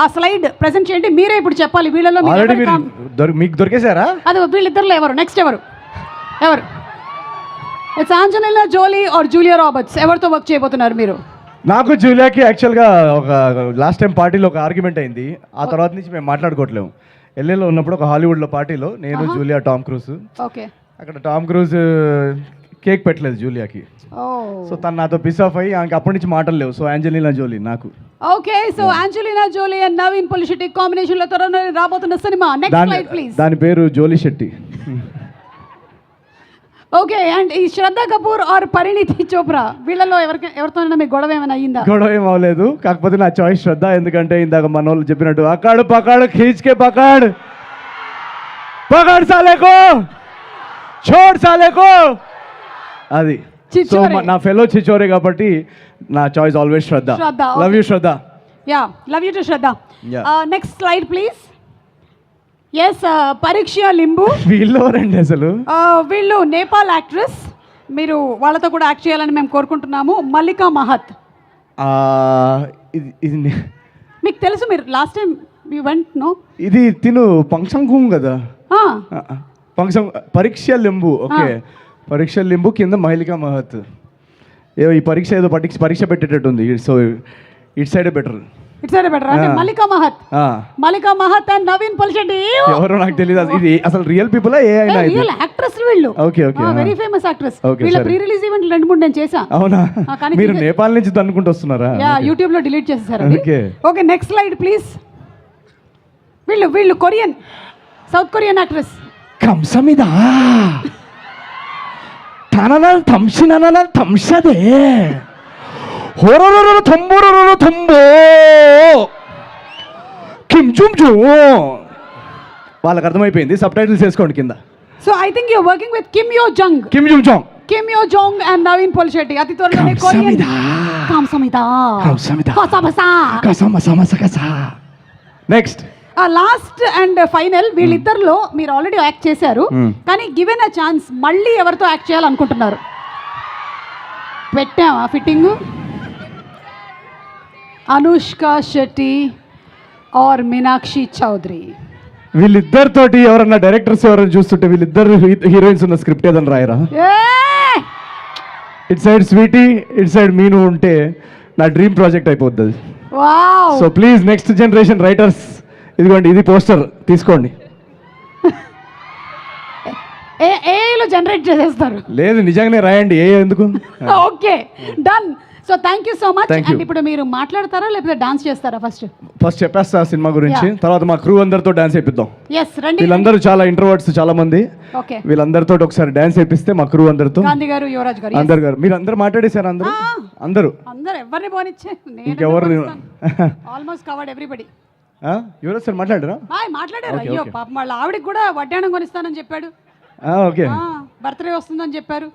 ఆ slide present చేయండి, మీరే ఇప్పుడు చెప్పాలి వీళ్ళలో మీకు దొరికేశారా? అది వీళ్ళిద్దరిలో ఎవరు నెక్స్ట్ ఎవరు it's Angelina Jolie or Julia Roberts, ఎవరితో వర్క్ చేయబోతున్నారు మీరు? నాకు జూలియాకి యాక్చువల్గా ఒక లాస్ట్ టైం పార్టీలో ఒక ఆర్గ్యుమెంట్ అయింది, ఆ తర్వాత నుంచి మేము మాట్లాడుకోవట్లేము. ఎల్ఏలో ఉన్నప్పుడు ఒక హాలీవుడ్లో పార్టీలో నేను జూలియా టామ్ క్రూజ్, ఓకే, అక్కడ టామ్ క్రూజ్ కేక్ పెట్టలేదు జూలియాకి, సో తను నాతో పిస్ ఆఫ్ అయ్యి ఆమెకి అప్పటి నుంచి మాటలు లేవు. సో ఆంజెలినా జోలీ నాకు. Okay, so Angelina Jolie and Naveen Polishetty combination లో త్వరలో రాబోతున్న సినిమా నెక్స్ట్ స్లైడ్ ప్లీజ్. దాని పేరు జోలీ శెట్టి. ఓకే, అండ్ ఈ శ్రద్ధ కపూర్ ఆర్ పరిణీతి చోప్రా, వీళ్ళలో ఎవరితోనైనా మీకు గొడవ ఏమైనా అయ్యిందా? గొడవ ఏం అవ్వలేదు, కాకపోతే నా చాయిస్ శ్రద్ధ. ఎందుకంటే ఇందాక మన వాళ్ళు చెప్పినట్టు అకాడు పకాడు ఖీచ్కే పకాడ్ పకాడ్ సాలేకో చోడ్ సాలేకో, అది నా ఫెలో చిచోరే కాబట్టి నా choice always Shraddha. Love you Shraddha. Yeah, love you too Shraddha. Next slide please. Yes, పరీక్ష లింబు. వీళ్ళెవరండి అసలు? వీళ్ళు నేపాల్ యాక్ట్రెస్, మీరు వాళ్ళతో కూడా యాక్ట్ చేయాలని మేము కోరుకుంటున్నాము. మల్లికా మహత్. ఇది మీకు తెలుసు, మీరు last time you went no? ఇది తిను పంక్సంగ్ కదా, పరీక్ష లింబు. ఓకే, పరీక్ష లింబు కింద మల్లికా మహత్. ఈ పరీక్ష ఏదో పరీక్ష పెట్టేటట్టుంది, సో ఇట్ సైడ్ బెటర్. అంటే మల్లికా మహత్ అండ్ నవీన్ పొలిషెట్టి ఎవరో నాకు తెలియదు. ఇది అసలు రియల్ పీపుల్ రియల్ యాక్ట్రెస్ వీళ్ళు. Okay okay, very famous actress. వీళ్ళ ప్రీ రిలీజ్ ఈవెంట్ 2-3 నేను చేశా. అవునా? మీరు నేపాల్ నుంచి అనుకుంటూ వస్తున్నారా? యా, యూట్యూబ్ లో డిలీట్ చేసేసారు. Okay, next slide please. వీళ్ళు కొరియన్, సౌత్ కొరియన్ యాక్ట్రెస్. కంసమిదా తననల్ తంషిననల్ తంషదే హోరరర తంబోరర తంబో కిమ్ జుమ్ జూ. వాళ్ళకి అర్థమైపోయింది, సబ్ టైటిల్స్ వేసుకోండి కింద. So I think you are working with Kim Yoo Jung and Naveen పొలిషెట్టి. అతి త్వరలోనే కొరియన్ కంసమిదా నెక్స్ట్ లాస్ట్ అండ్ ఫైనల్. వీళ్ళిద్దరిలో మీరు ఆల్రెడీ యాక్ట్ చేశారు, కానీ గివెన్ అ ఛాన్స్ మళ్ళీ ఎవరితో యాక్ట్ చేయాలనుకుంటున్నారు? పెట్టావా ఫిట్టింగ్? అనుష్క శెట్టి ఆర్ మీనాక్షి చౌదరి. వీళ్ళిద్దరితోటి ఎవరన్నా డైరెక్టర్స్ ఎవరైనా చూస్తుంటే వీళ్ళిద్దరు హీరోయిన్స్ ఉన్న స్క్రిప్ట్ ఏదైనా రాయరా? ఇట్ సైడ్ స్వీటీ, ఇట్ సైడ్ మీను ఉంటే నా డ్రీమ్ ప్రాజెక్ట్ అయిపోద్ది. So please next generation writers, ఇదిగోండి ఇది పోస్టర్ తీసుకోండి. ఏఐలో జనరేట్ చేసేస్తారు? లేదు, నిజంగానే రాయండి. ఎందుకు? Okay, done. So thank you so much. And ఇప్పుడు మీరు మాట్లాడతారా లేకపోతే డాన్స్ చేస్తారా? ఫస్ట్ చెప్పేస్తా సినిమా గురించి, తర్వాత మా క్రూ అందరితో డాన్స్ చేపిద్దాం. ఎస్, రండి. వీళ్ళందరూ చాలా ఇంట్రోవర్ట్స్ చాలా మంది. ఓకే, వీళ్ళందరితో ఒకసారి డాన్స్ చేపిస్తే మా క్రూ అందరితో. గాంధీ గారు, యువరాజ్ గారు, అందరు గారు, మీరు అందరు మాట్లాడేశారు? అందరూ ఎవరిని పోనిచ్చే, ఇంకెవరు? Almost covered everybody. Yuvraj sir మాట్లాడారు? మాట్లాడారు. అయ్యో పాపం వాళ్ళ ఆవిడకి కూడా వడ్డాణం కొనిస్తానని చెప్పాడు. ఓకే, బర్త్డే వస్తుందని చెప్పారు.